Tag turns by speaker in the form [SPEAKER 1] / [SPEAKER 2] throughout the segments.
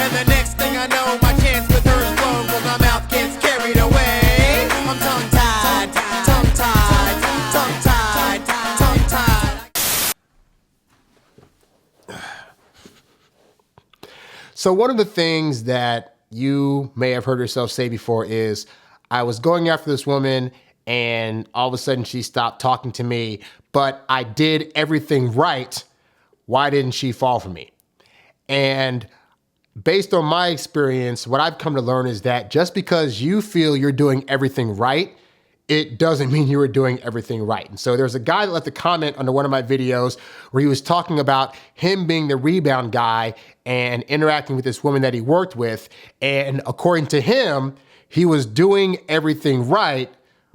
[SPEAKER 1] And the next thing I know, my chance with her is blown, well, my mouth gets carried away. I'm tongue-tied, tongue-tied, tongue-tied, tongue-tied.
[SPEAKER 2] So one of the things that you may have heard yourself say before is, I was going after this woman and all of a sudden she stopped talking to me, but I did everything right. Why didn't she fall for me? And based on my experience, what I've come to learn is that just because you feel you're doing everything right, it doesn't mean you were doing everything right. And so there's a guy that left a comment under one of my videos where he was talking about him being the rebound guy and interacting with this woman that he worked with. And according to him, he was doing everything right,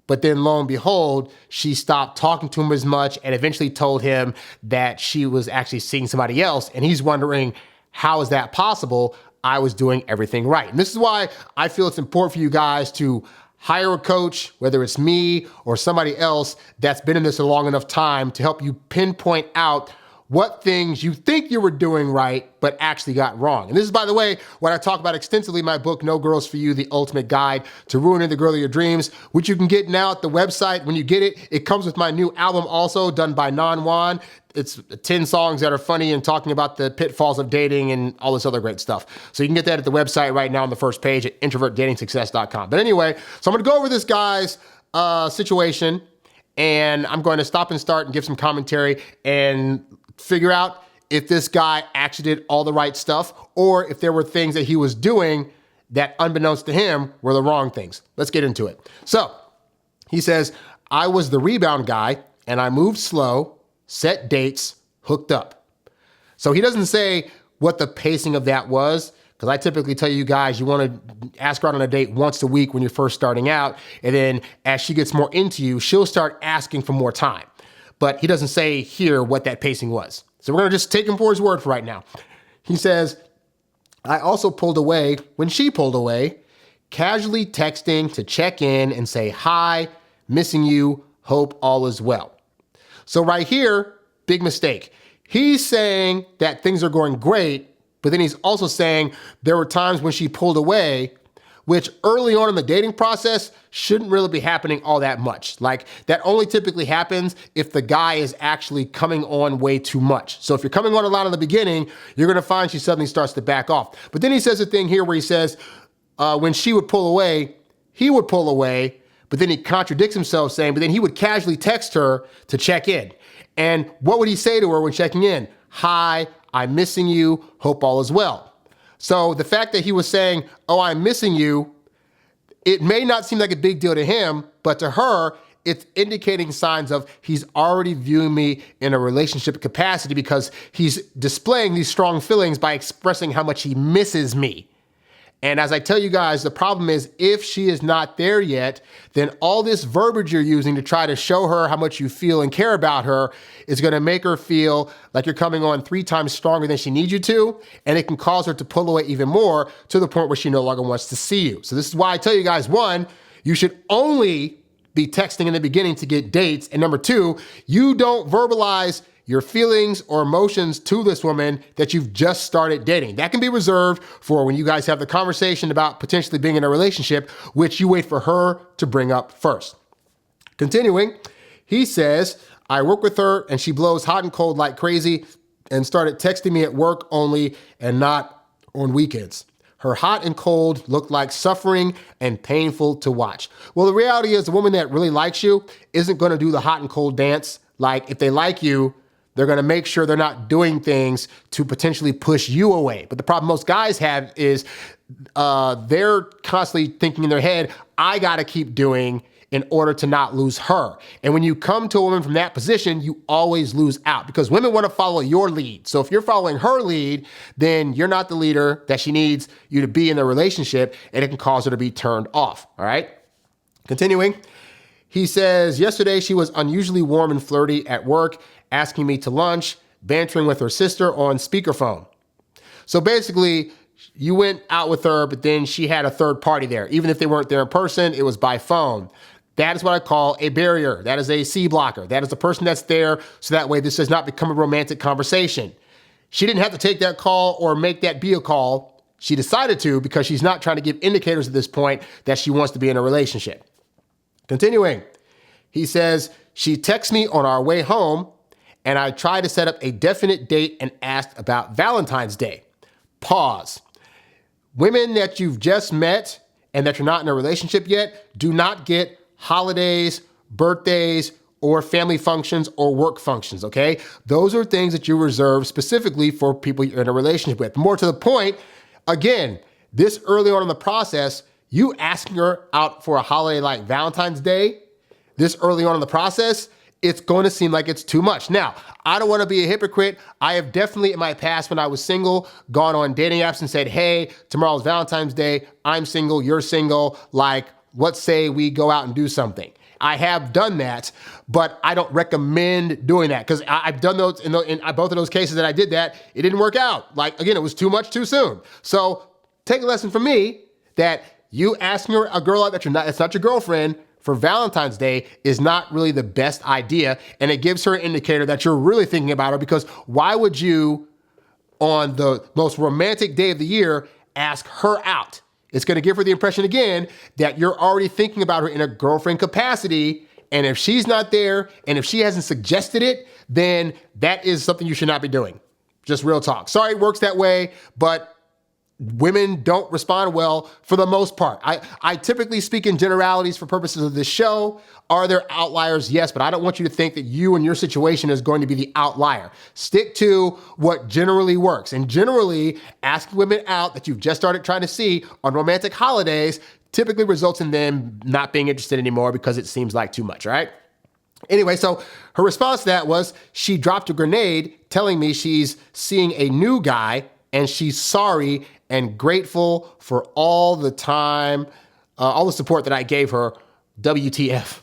[SPEAKER 2] but then lo and behold, she stopped talking to him as much and eventually told him that she was actually seeing somebody else. And he's wondering, how is that possible? I was doing everything right. And this is why I feel it's important for you guys to hire a coach, whether it's me or somebody else that's been in this a long enough time to help you pinpoint out what things you think you were doing right, but actually got wrong. And this is, by the way, what I talk about extensively in my book, No Girls For You, The Ultimate Guide to Ruining the Girl of Your Dreams, which you can get now at the website. When you get it, it comes with my new album also, done by Nan Juan. It's 10 songs that are funny and talking about the pitfalls of dating and all this other great stuff. So you can get that at the website right now on the first page at introvertdatingsuccess.com. But anyway, so I'm gonna go over this guy's situation, and I'm going to stop and start and give some commentary and figure out if this guy actually did all the right stuff or if there were things that he was doing that, unbeknownst to him, were the wrong things. Let's get into it. So he says, I was the rebound guy and I moved slow, set dates, hooked up. So he doesn't say what the pacing of that was, because I typically tell you guys, you want to ask her out on a date once a week when you're first starting out. And then as she gets more into you, she'll start asking for more time. But he doesn't say here what that pacing was. So we're going to just take him for his word for right now. He says, I also pulled away when she pulled away, casually texting to check in and say, hi, missing you, hope all is well. So right here, big mistake. He's saying that things are going great, but then he's also saying there were times when she pulled away, which early on in the dating process shouldn't really be happening all that much. Like, that only typically happens if the guy is actually coming on way too much. So if you're coming on a lot in the beginning, you're gonna find she suddenly starts to back off. But then he says a thing here where he says, when she would pull away, he would pull away, but then he contradicts himself saying, but then he would casually text her to check in. And what would he say to her when checking in? Hi, I'm missing you, hope all is well. So the fact that he was saying, oh, I'm missing you, it may not seem like a big deal to him, but to her, it's indicating signs of he's already viewing me in a relationship capacity because he's displaying these strong feelings by expressing how much he misses me. And as I tell you guys, the problem is if she is not there yet, then all this verbiage you're using to try to show her how much you feel and care about her is going to make her feel like you're coming on 3 times stronger than she needs you to. And it can cause her to pull away even more to the point where she no longer wants to see you. So this is why I tell you guys, 1, you should only be texting in the beginning to get dates. And number 2, you don't verbalize your feelings or emotions to this woman that you've just started dating. That can be reserved for when you guys have the conversation about potentially being in a relationship, which you wait for her to bring up first. Continuing, he says, I work with her and she blows hot and cold like crazy and started texting me at work only and not on weekends. Her hot and cold looked like suffering and painful to watch. Well, the reality is the woman that really likes you isn't going to do the hot and cold dance. Like, if they like you, they're going to make sure they're not doing things to potentially push you away. But the problem most guys have is they're constantly thinking in their head, I got to keep doing in order to not lose her. And when you come to a woman from that position, you always lose out because women want to follow your lead. So if you're following her lead, then you're not the leader that she needs you to be in the relationship, and it can cause her to be turned off. All right. Continuing. He says, yesterday she was unusually warm and flirty at work, asking me to lunch, bantering with her sister on speakerphone. So basically, you went out with her, but then she had a third party there. Even if they weren't there in person, it was by phone. That is what I call a barrier. That is a C blocker. That is the person that's there, so that way this does not become a romantic conversation. She didn't have to take that call or make that be a call. She decided to because she's not trying to give indicators at this point that she wants to be in a relationship. Continuing, he says, she texts me on our way home and I tried to set up a definite date and asked about Valentine's Day. Pause. Women that you've just met and that you're not in a relationship yet do not get holidays, birthdays, or family functions or work functions, okay? Those are things that you reserve specifically for people you're in a relationship with. More to the point, again, this early on in the process, you asking her out for a holiday like Valentine's Day, this early on in the process, it's going to seem like it's too much. Now, I don't want to be a hypocrite. I have definitely in my past when I was single, gone on dating apps and said, hey, tomorrow's Valentine's Day. I'm single, you're single. Like, let's say we go out and do something. I have done that, but I don't recommend doing that because I've done those in both of those cases that I did that. It didn't work out. Like, again, it was too much too soon. So take a lesson from me that you asking a girl out that's not your girlfriend for Valentine's Day is not really the best idea. And it gives her an indicator that you're really thinking about her because why would you on the most romantic day of the year ask her out? It's going to give her the impression again that you're already thinking about her in a girlfriend capacity. And if she's not there and if she hasn't suggested it, then that is something you should not be doing. Just real talk. Sorry it works that way, but women don't respond well for the most part. I typically speak in generalities for purposes of this show. Are there outliers? Yes, but I don't want you to think that you and your situation is going to be the outlier. Stick to what generally works. And generally, asking women out that you've just started trying to see on romantic holidays typically results in them not being interested anymore because it seems like too much, right? Anyway, so her response to that was she dropped a grenade telling me she's seeing a new guy and she's sorry and grateful for all the time, all the support that I gave her, WTF.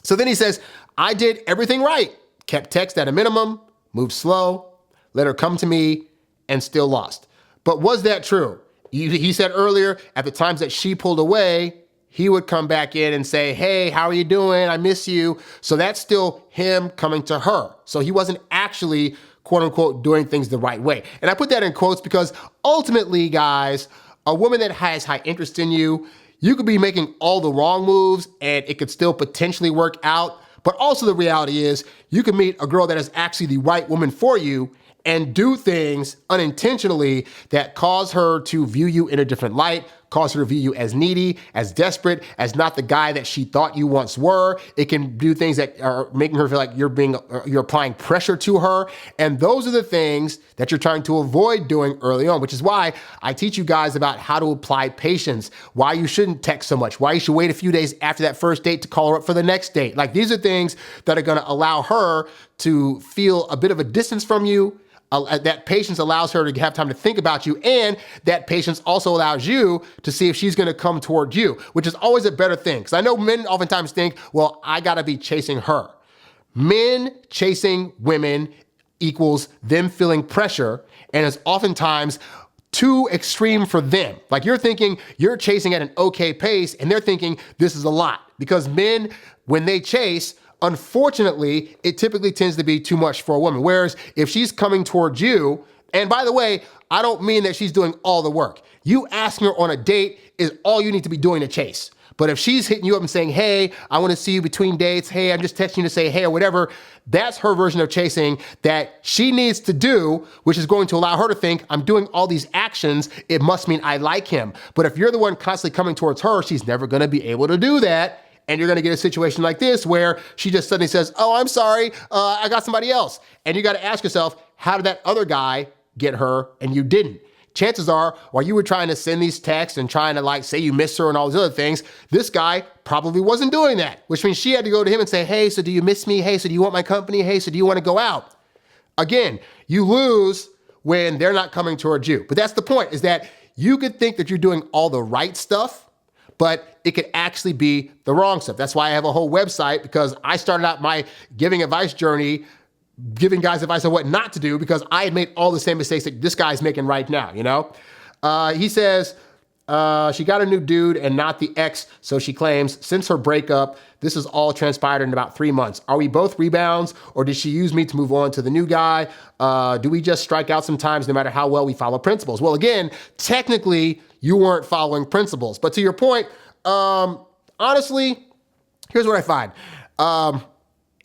[SPEAKER 2] So then he says, I did everything right, kept text at a minimum, moved slow, let her come to me, and still lost. But was that true? He said earlier, at the times that she pulled away, he would come back in and say, hey, how are you doing? I miss you. So that's still him coming to her. So he wasn't actually, quote unquote, doing things the right way. And I put that in quotes because ultimately, guys, a woman that has high interest in you, you could be making all the wrong moves and it could still potentially work out. But also the reality is you can meet a girl that is actually the right woman for you and do things unintentionally that cause her to view you in a different light, cause her to view you as needy, as desperate, as not the guy that she thought you once were. It can do things that are making her feel like you're applying pressure to her. And those are the things that you're trying to avoid doing early on, which is why I teach you guys about how to apply patience, why you shouldn't text so much, why you should wait a few days after that first date to call her up for the next date. Like these are things that are going to allow her to feel a bit of a distance from you. That patience allows her to have time to think about you, and that patience also allows you to see if she's going to come toward you, which is always a better thing. Because I know men oftentimes think, well, I got to be chasing her. Men chasing women equals them feeling pressure, and it's oftentimes too extreme for them. Like you're thinking you're chasing at an okay pace, and they're thinking this is a lot. Because men, when they chase, unfortunately, it typically tends to be too much for a woman. Whereas if she's coming towards you, and by the way, I don't mean that she's doing all the work. You asking her on a date is all you need to be doing to chase. But if she's hitting you up and saying, hey, I want to see you between dates. Hey, I'm just texting you to say, hey, or whatever. That's her version of chasing that she needs to do, which is going to allow her to think I'm doing all these actions. It must mean I like him. But if you're the one constantly coming towards her, she's never going to be able to do that. And you're going to get a situation like this where she just suddenly says, oh, I'm sorry, I got somebody else. And you got to ask yourself, how did that other guy get her and you didn't? Chances are, while you were trying to send these texts and trying to like say you miss her and all these other things, this guy probably wasn't doing that, which means she had to go to him and say, hey, so do you miss me? Hey, so do you want my company? Hey, so do you want to go out? Again, you lose when they're not coming towards you. But that's the point, is that you could think that you're doing all the right stuff, but it could actually be the wrong stuff. That's why I have a whole website, because I started out my giving advice journey, giving guys advice on what not to do, because I had made all the same mistakes that this guy's making right now, you know? He says, She got a new dude and not the ex, so she claims since her breakup, this has all transpired in about 3 months. Are we both rebounds, or did she use me to move on to the new guy? Do we just strike out sometimes no matter how well we follow principles? Well, again, technically, you weren't following principles. But to your point, honestly, here's what I find.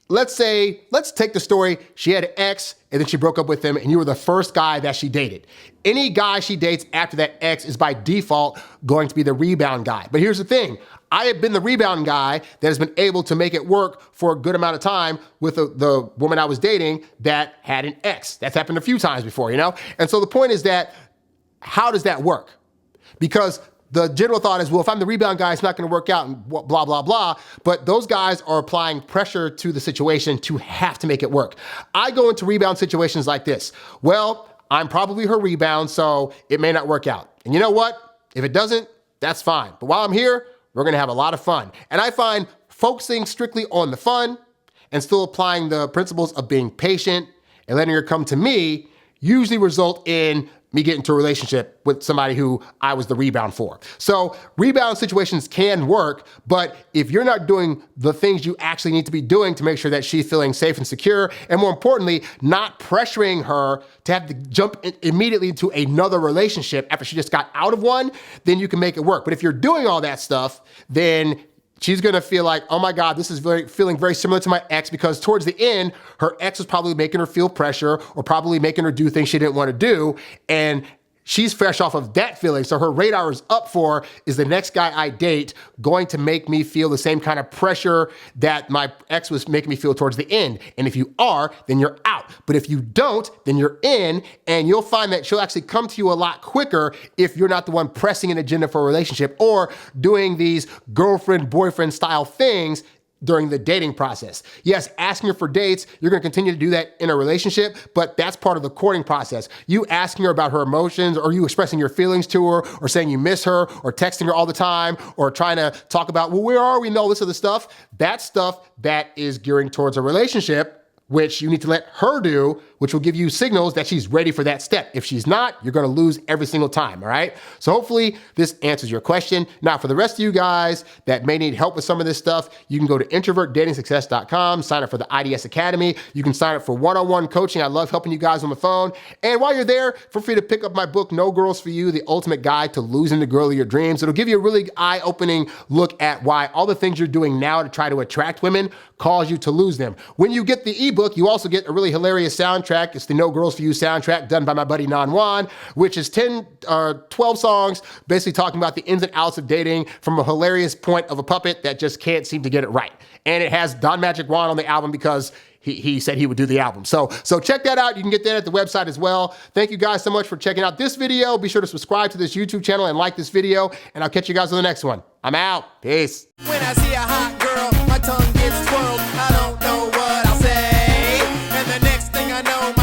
[SPEAKER 2] Let's take the story. She had an ex and then she broke up with him and you were the first guy that she dated. Any guy she dates after that ex is by default going to be the rebound guy. But here's the thing. I have been the rebound guy that has been able to make it work for a good amount of time with the woman I was dating that had an ex. That's happened a few times before, you know? And so the point is that, how does that work? Because the general thought is, well, if I'm the rebound guy, it's not going to work out and blah, blah, blah. But those guys are applying pressure to the situation to have to make it work. I go into rebound situations like this. Well, I'm probably her rebound, so it may not work out. And you know what? If it doesn't, that's fine. But while I'm here, we're going to have a lot of fun. And I find focusing strictly on the fun and still applying the principles of being patient and letting her come to me usually result in me get into a relationship with somebody who I was the rebound for. So rebound situations can work, but if you're not doing the things you actually need to be doing to make sure that she's feeling safe and secure, and more importantly, not pressuring her to have to jump immediately into another relationship after she just got out of one, then you can make it work. But if you're doing all that stuff, then she's gonna feel like, oh my God, this is feeling very similar to my ex, because towards the end, her ex was probably making her feel pressure or probably making her do things she didn't want to do. And she's fresh off of that feeling. So her radar is up for, is the next guy I date going to make me feel the same kind of pressure that my ex was making me feel towards the end? And if you are, then you're out. But if you don't, then you're in, and you'll find that she'll actually come to you a lot quicker if you're not the one pressing an agenda for a relationship or doing these girlfriend-boyfriend style things during the dating process. Yes, asking her for dates, you're gonna continue to do that in a relationship, but that's part of the courting process. You asking her about her emotions, or you expressing your feelings to her, or saying you miss her, or texting her all the time, or trying to talk about, well, where are we, and all this other stuff. That's stuff that is gearing towards a relationship, which you need to let her do, which will give you signals that she's ready for that step. If she's not, you're gonna lose every single time, all right? So hopefully this answers your question. Now, for the rest of you guys that may need help with some of this stuff, you can go to introvertdatingsuccess.com, sign up for the IDS Academy. You can sign up for one-on-one coaching. I love helping you guys on the phone. And while you're there, feel free to pick up my book, No Girls For You, The Ultimate Guide to Losing the Girl of Your Dreams. It'll give you a really eye-opening look at why all the things you're doing now to try to attract women cause you to lose them. When you get the ebook, you also get a really hilarious soundtrack. It's the No Girls For You soundtrack done by my buddy Nan Wan, which is 12 songs basically talking about the ins and outs of dating from a hilarious point of a puppet that just can't seem to get it right. And it has Don Magic Juan on the album because he said he would do the album. So check that out. You can get that at the website as well. Thank you guys so much for checking out this video. Be sure to subscribe to this YouTube channel and like this video, and I'll catch you guys on the next one. I'm out. Peace.
[SPEAKER 1] When I see a hot girl, my tongue gets twirled. I don't know what I'll say. And the next thing I know,